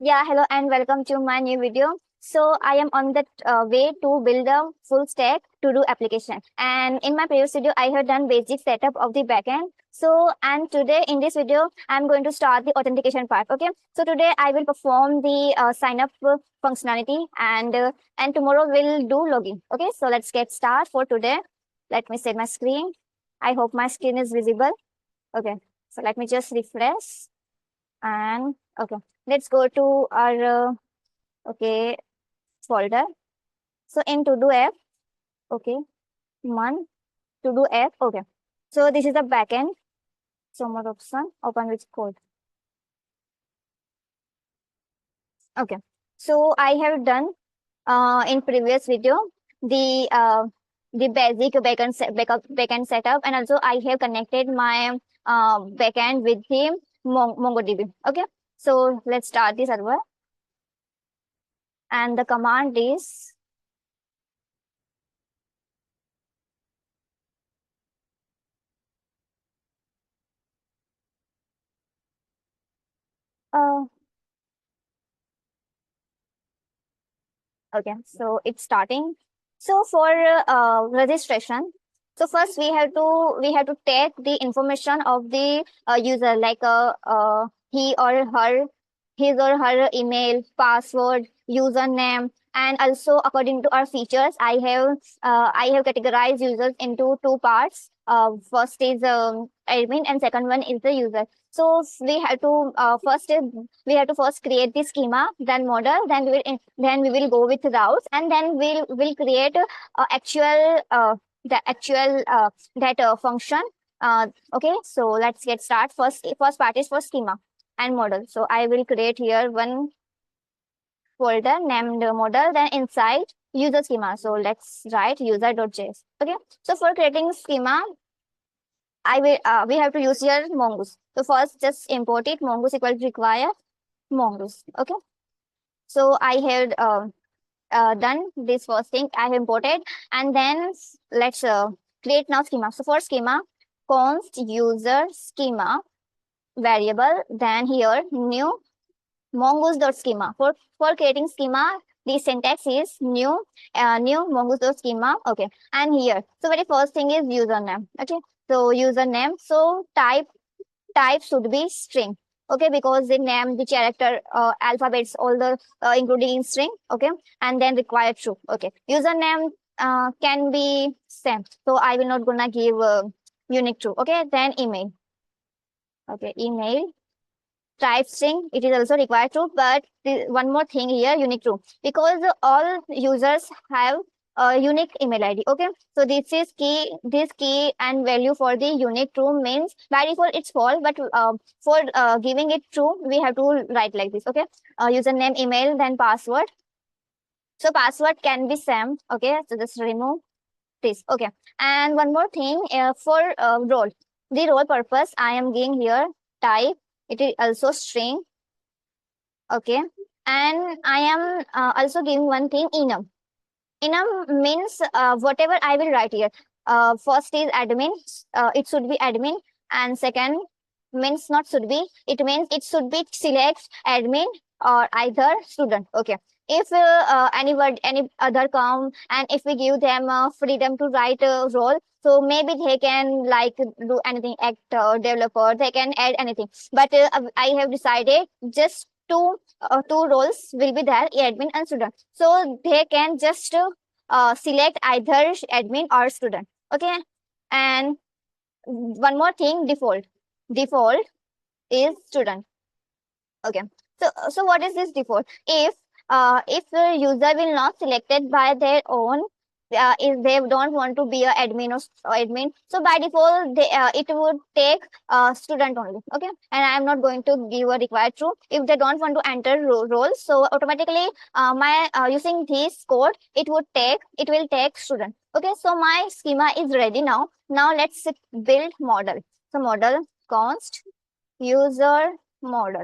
Yeah, hello and welcome to my new video. So I am on the way to build a full stack to do application. And in my previous video, I have done basic setup of the backend. So and today in this video, I'm going to start the authentication part. Okay. So today I will perform the sign up functionality and tomorrow we'll do login. Okay. So let's get started for today. Let me set my screen. I hope my screen is visible. Okay. So let me just refresh and okay. Let's go to our okay folder. So in to do app, okay, one to do app, okay. So this is the backend. So more option, open with code. Okay. So I have done in previous video the uh, the basic backend setup, and also I have connected my backend with the MongoDB. Okay. So let's start the server, and the command is uh, okay, so it's starting. So for registration, so first we have to take the information of the user, like he or her, his or her email, password, username, and also according to our features, I have categorized users into two parts. First is admin, and second one is the user. So we have to first create the schema, then model, then we will go with routes, and then we'll create actual the actual that function. Okay, so let's get started. First part is for schema and model. So I will create here one folder named model, then inside user schema. So let's write user.js. Okay, so for creating schema, I will we have to use here mongoose. So first just import it, mongoose equal to require mongoose. Okay, so I have done this first thing. I have imported, and then let's create now schema. So for schema, const user schema variable, then here new mongoose.schema. For creating schema, the syntax is new mongoose.schema. Okay, and here, so very first thing is username. Okay, so username, so type should be string. Okay, because the name, the character, alphabets, all the including in string. Okay, and then required true. Okay, username can be same, so I will not gonna give unique true. Okay, then email. Okay, email type string, it is also required true, but one more thing here, unique true, because all users have a unique email id. Okay, so this key and value for the unique true means by default it's false, but for giving it true we have to write like this. Okay, username, email, then password. So password can be same. Okay, so just remove this. Okay, and one more thing, for role, the role purpose I am giving here type, it is also string. Okay, and I am also giving one thing, enum. Enum means whatever I will write here. First is admin, it should be admin, and second means not should be, it means it should be select admin or either student. Okay, if any other come, and if we give them freedom to write a role, so maybe they can like do anything, actor, developer, they can add anything, but I have decided just two roles will be there, admin and student, so they can just select either admin or student. Okay, and one more thing, default is student. Okay, so what is this default? If the user will not selected by their own, if they don't want to be a admin or admin, so by default it would take student only. Okay, and I am not going to give a required true if they don't want to enter roles, so automatically my using this code, it will take student. Okay, so my schema is ready now. Now let's build model. So model const user model.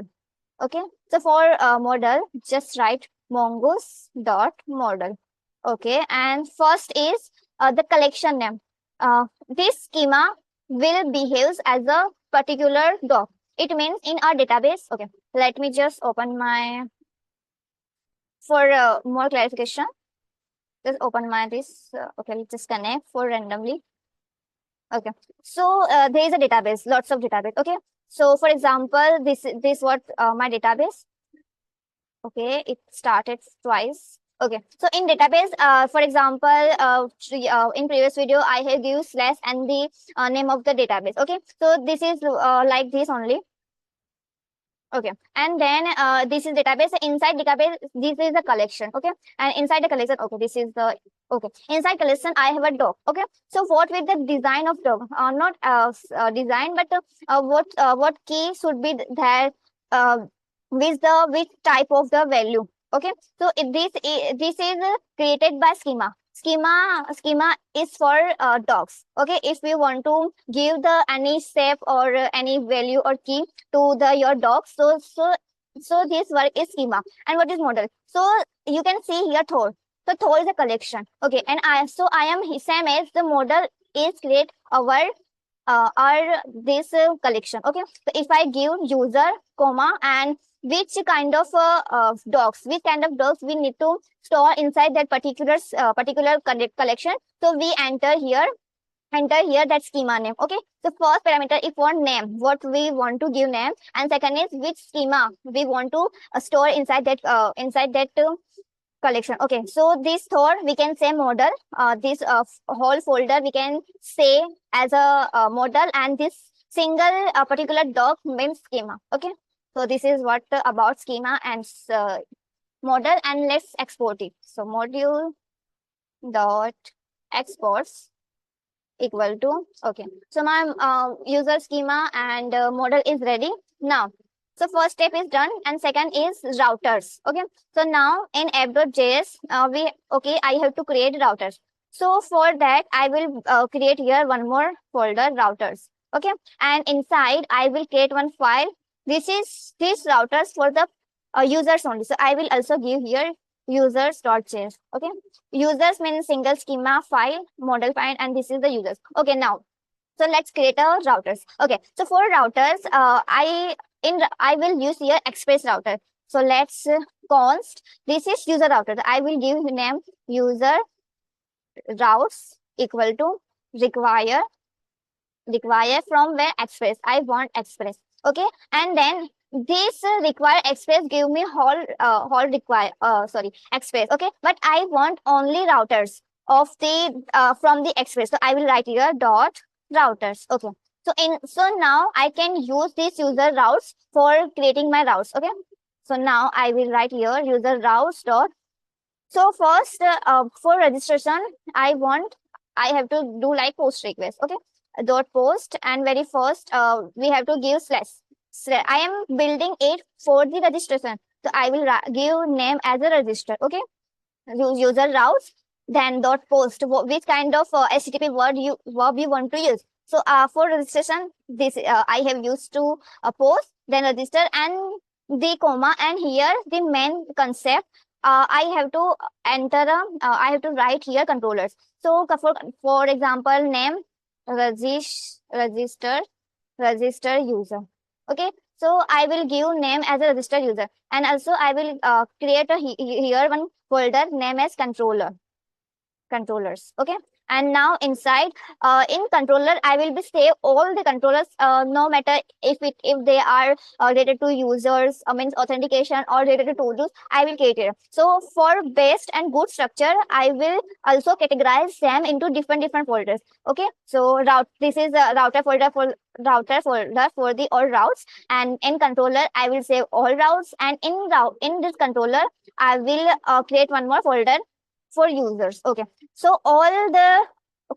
Okay, so for model, just write mongoose dot model. Okay, and first is the collection name. This schema will behave as a particular doc. It means in our database. Okay, let me just open my for more clarification, just open my this. Okay, let's just connect for randomly. Okay, so there is a database, lots of database. Okay, so for example, this what my database. Okay, it started twice. Okay, so in database, for example, in previous video, I have used slash and the name of the database. Okay, so this is like this only. Okay, and then this is database. Inside database, this is the collection. Okay, and inside the collection, okay, this is the okay. Inside collection, I have a dog. Okay, so what with the design of dog? Not design, but what key should be there? With the which type of the value? Okay, so this is created by schema. Schema is for dogs. Okay, if we want to give the any shape or any value or key to the your dog, so this work is schema. And what is model? So you can see here Thor. So Thor is a collection. Okay, and I am same as the model is create our this collection. Okay, so if I give user comma and which kind of which kind of dogs we need to store inside that particular collection, so we enter here that schema name. Okay, so first parameter if want name, what we want to give name, and second is which schema we want to store inside that collection. Okay, so this Thor we can say model, this whole folder we can say as a model, and this single particular dog means schema. Okay, so this is what about schema and model, and let's export it. So module dot exports equal to okay. So my user schema and model is ready now. So first step is done, and second is routers. Okay, so now in app.js I have to create routers. So for that I will create here one more folder routers. Okay, and inside I will create one file. This routers for the users only. So I will also give here users.js. Okay, users means single schema file, model file, and this is the users. Okay, now so let's create a routers. Okay, so for routers, I will use here express router. So let's const. This is user router. I will give name user routes equal to require from where express. I want express. Okay, and then this require express give me whole require express. Okay, but I want only routers of the from the express. So I will write here dot routers. Okay, so now I can use this user routes for creating my routes. Okay, so now I will write here user routes dot. So first for registration I have to do like post request. Okay, dot post, and very first we have to give slash. I am building it for the registration, so I will give name as a register. Okay, user routes, then dot post, which kind of http verb you want to use. So for registration this I have used to post, then register, and the comma, and here the main concept I have to enter I have to write here controllers. So for example name register user. Okay, so I will give name as a register user, and also I will create here one folder name as controllers. Okay, and now inside in controller I will be save all the controllers, no matter if they are related to users, means authentication, or related to tools, I will create it. So for best and good structure I will also categorize them into different folders. Okay, so this is a router folder for the all routes, and in controller I will save all routes, and in this controller I will create one more folder for users. Okay, so all the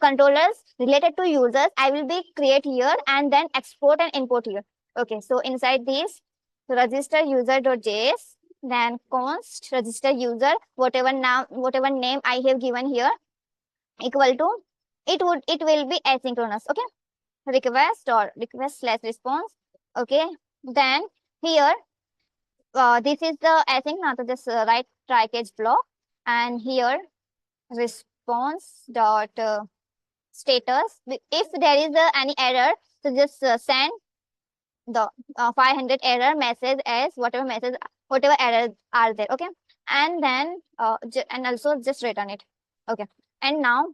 controllers related to users I will be create here, and then export and import here. Okay, so inside this register user.js, then const register user, whatever name I have given here, equal to it will be asynchronous. Okay, request or request slash response. Okay, then here this is the async, now to just write try catch block, and here response dot status. If there is any error, so just send the 500 error message as whatever errors are there. Okay, and then and also just return it. Okay, and now,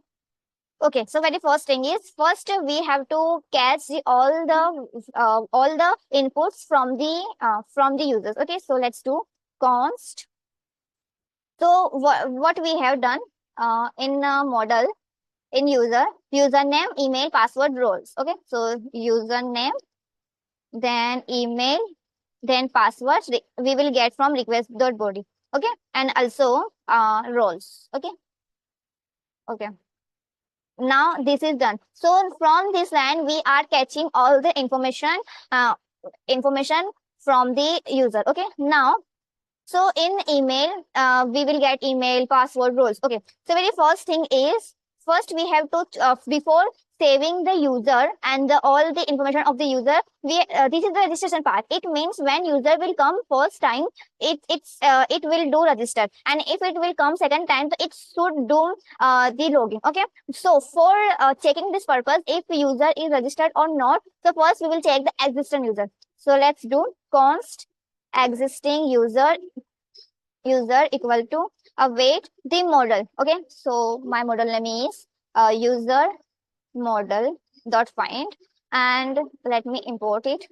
okay, so very first thing is, first we have to catch all the inputs from the users. Okay, so let's do const. So what we have done in model, in username, email, password, roles. Okay, so username, then email, then passwords we will get from request.body. Okay, and also roles. Okay, okay. Now this is done. So from this line, we are catching all the uh, information from the user. Okay. Now, so in email, we will get email, password, roles. Okay. So very first thing is, first we have to before saving the user and all the information of the user, we this is the registration part. It means when user will come first time, it will do register, and if it will come second time, so it should do the login. Okay. So for checking this purpose, if user is registered or not, so first we will check the existing user. So let's do const existing user equal to await the model. Okay, so my model name is user model dot find, and let me import it.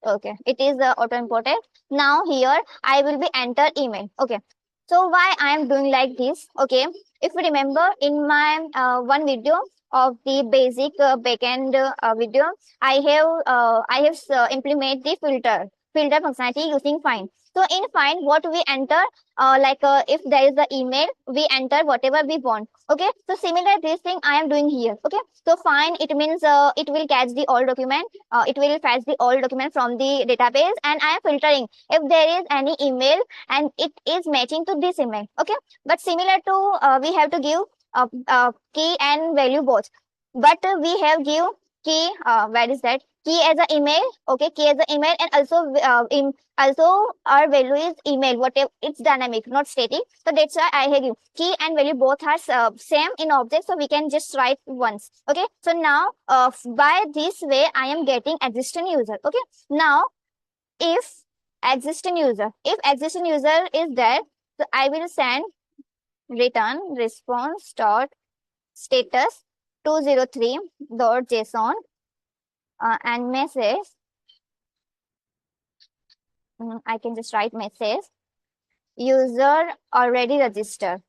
Okay, it is auto imported. Now here I will be enter email. Okay, so why I am doing like this? Okay, if you remember in my one video of the basic backend video, I have implement the filter functionality using find. So in find, what we enter, if there is the email, we enter whatever we want. Okay, so similar this thing I am doing here. Okay, so find, it means it will catch the all document, it will fetch the all document from the database, and I am filtering if there is any email and it is matching to this email. Okay, but similar to we have to give key and value both, but we have give key, where is that key as an email. Okay, key as an email, and also in also our value is email, whatever, it's dynamic, not static. So that's why I have give key and value both are same in object, so we can just write once. Okay, so now by this way I am getting existing user. Okay, now if existing user is there, so I will send return response dot status 203.json and message. I can just write message user already registered.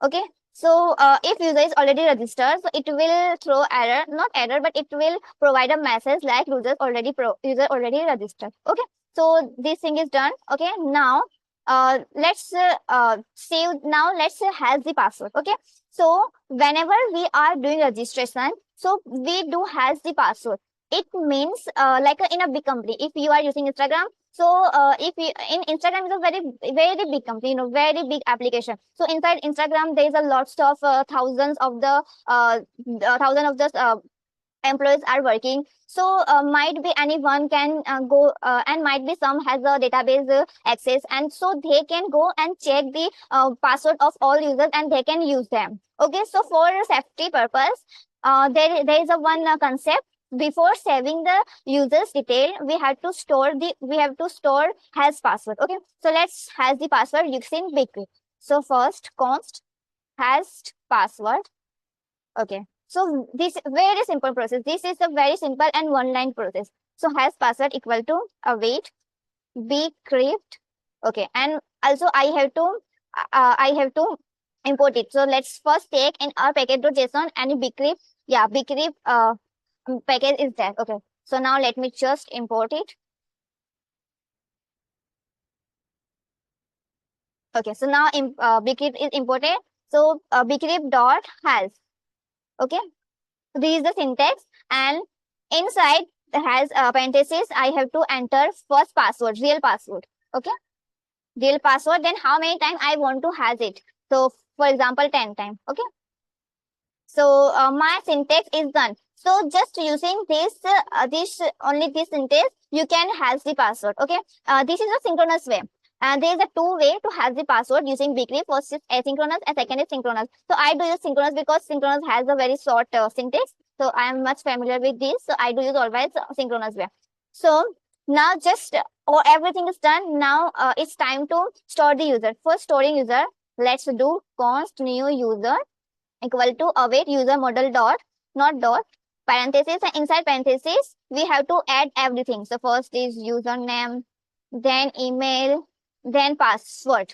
Okay, so if user is already registered, so it will throw error, not error, but it will provide a message like user already registered. Okay, so this thing is done. Okay, now let's save. Now let's has the password. Okay, so whenever we are doing registration, so we do has the password. It means in a big company, if you are using Instagram, so if you, in Instagram is a very big company, very big application. So inside Instagram there is a lots of thousands of the employees are working. So might be anyone can go and might be some has a database access, and so they can go and check the password of all users and they can use them. Okay, so for safety purpose, there is a one concept. Before saving the user's detail, we have to store has password. Okay, so let's has the password using bigquery. So first const has password. Okay, so this very simple process. This is a very simple and one line process. So has password equal to await bcrypt. Okay, and also I have to import it. So let's first take in our package.json and bcrypt. Yeah, bcrypt package is there. Okay, so now let me just import it. Okay, so now bcrypt is imported. So bcrypt dot has. Okay, this is the syntax, and inside has parenthesis. I have to enter first password, real password. Okay, real password. Then how many times I want to has it. So for example, 10 times. Okay, so my syntax is done. So just using this only this syntax, you can has the password. Okay, this is a synchronous way. There is a two way to have the password using bcrypt. First is asynchronous and second is synchronous. So I do use synchronous because synchronous has a very short syntax. So I am much familiar with this. So I do use always synchronous way. So now just or everything is done. Now it's time to store the user. For storing user, let's do const new user equal to await user model dot, not dot, parenthesis, and inside parenthesis we have to add everything. So first is username, then email, then password.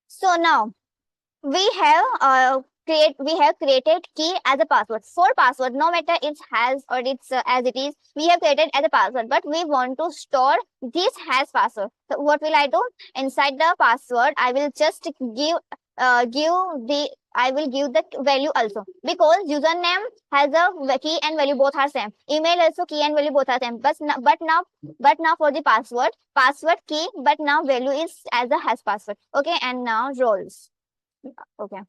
So now we have created key as a password. For password, no matter it has or it's as it is, we have created as a password, but we want to store this has password. So what will I do? Inside the password I will just give the value also, because username has a key and value both are same, email also key and value both are same, but now for the password key, but now value is as a has password. Okay, and now roles. Okay.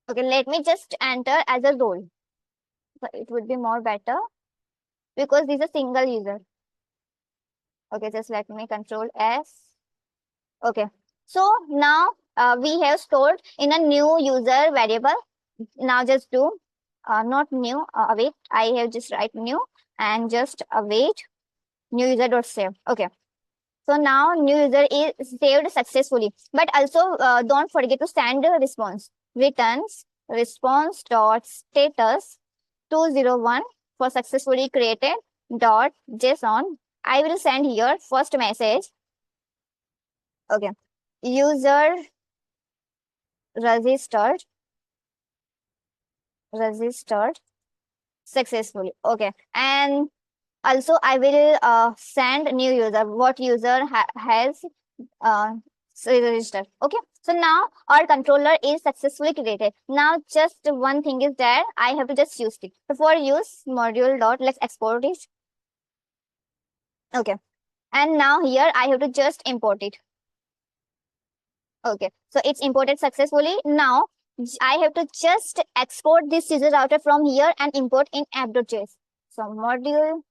Okay, let me just enter as a role. So it would be more better because this is a single user. Okay, just let me control S. Okay, so now we have stored in a new user variable. Now just do not new, await. I have just write new and just await new user dot save. Okay. So now new user is saved successfully. But also don't forget to send a response. Returns response dot status 201 for successfully created dot JSON. I will send here first message. Okay. User registered successfully. Okay. And also I will send new user. What user has registered. Okay, so now our controller is successfully created. Now just one thing is that I have to just use it. So for use module dot, let's export it. Okay, and now here I have to just import it. Okay, so it's imported successfully. Now I have to just export this user router from here and import in app.js. So module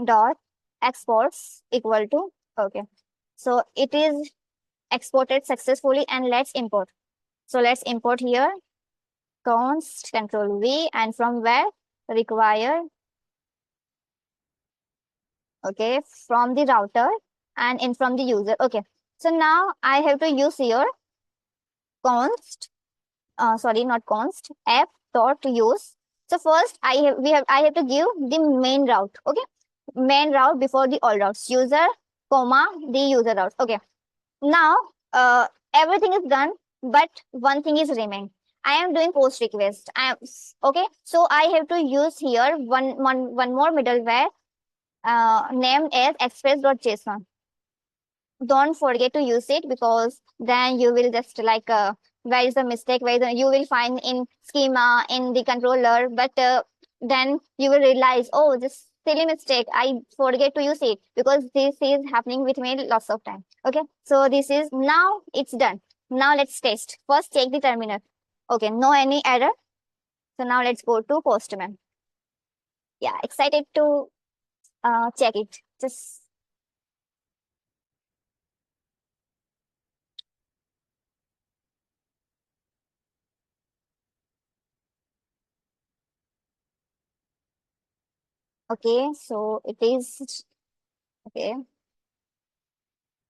dot exports equal to, okay, so it is exported successfully, and let's import. So let's import here const control V, and from where? Require, okay, from the router and in from the user. Okay, so now I have to use here const sorry, not const, app dot use. So first I have to give the main route. Okay, main route before the all routes, user comma the user route. Okay, now everything is done, but one thing is remain. I am doing post request. Okay, so I have to use here one more middleware named as express.json. Don't forget to use it, because then you will just like where is the mistake, you will find in schema in the controller, but then you will realize, oh, this silly mistake, I forget to use it, because this is happening with me lots of time. Okay, so this is now it's done. Now let's test. First check the terminal. Okay, no any error. So now let's go to Postman. Yeah, excited to check it. Just okay, so it is okay.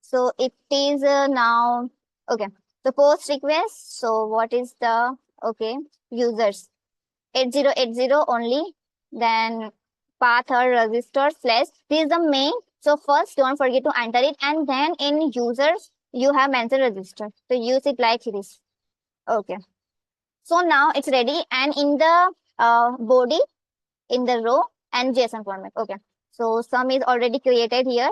So it is now okay. The post request. So what is the okay users 8080 only. Then path or register slash. This is the main. So first don't forget to enter it, and then in users you have mentioned register. So use it like this. Okay. So now it's ready, and in the body, in the row and JSON format. Okay. So some is already created here.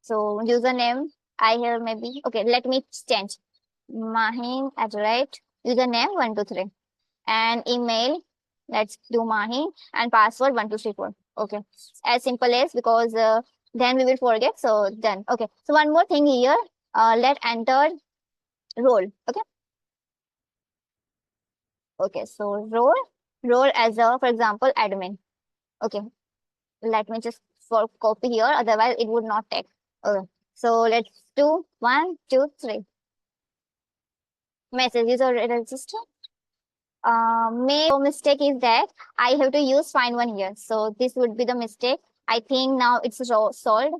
So username I have maybe, okay, let me change. Mahin @ username 123, and email, let's do Mahin, and password 1234. Okay, as simple as, because then we will forget. So done. Okay, so one more thing here. Let enter role. Okay. Okay, so role as a, for example, admin. Okay, let me just for copy here, otherwise it would not take. Okay, so let's do 1 2 3 messages or register. Mistake is that I have to use find one here, so this would be the mistake. I think now it's solved.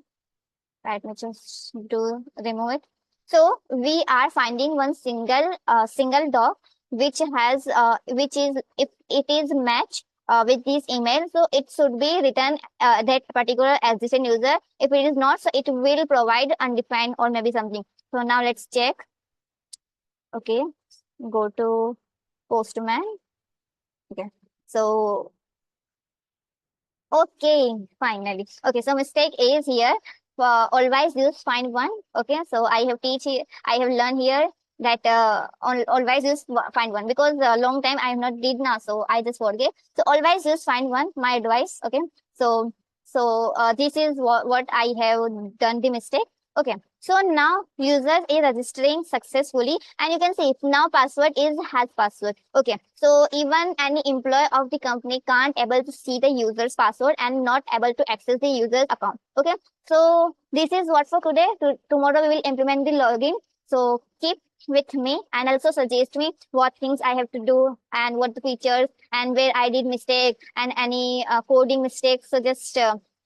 Let me just remove it. So we are finding one single doc which has which is, if it is match with this email, so it should be written that particular existing user. If it is not, so it will provide undefined or maybe something. So now let's check. Okay, go to Postman. Okay, so okay, finally. Okay, so mistake is here. Always use find one. Okay, so I have learned here that always use find one, because long time I have not did now, so I just forget. So always use find one. My advice. Okay, so this is what I have done the mistake. Okay, so now user is registering successfully, and you can see now password is has password. Okay, so even any employee of the company can't able to see the user's password and not able to access the user's account. Okay, so this is what for today. Tomorrow we will implement the login. So keep with me and also suggest me what things I have to do and what the features and where I did mistake and any coding mistakes. So just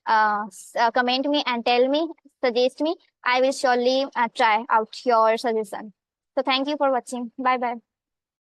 comment me and tell me, suggest me. I will surely try out your suggestion. So thank you for watching. Bye bye.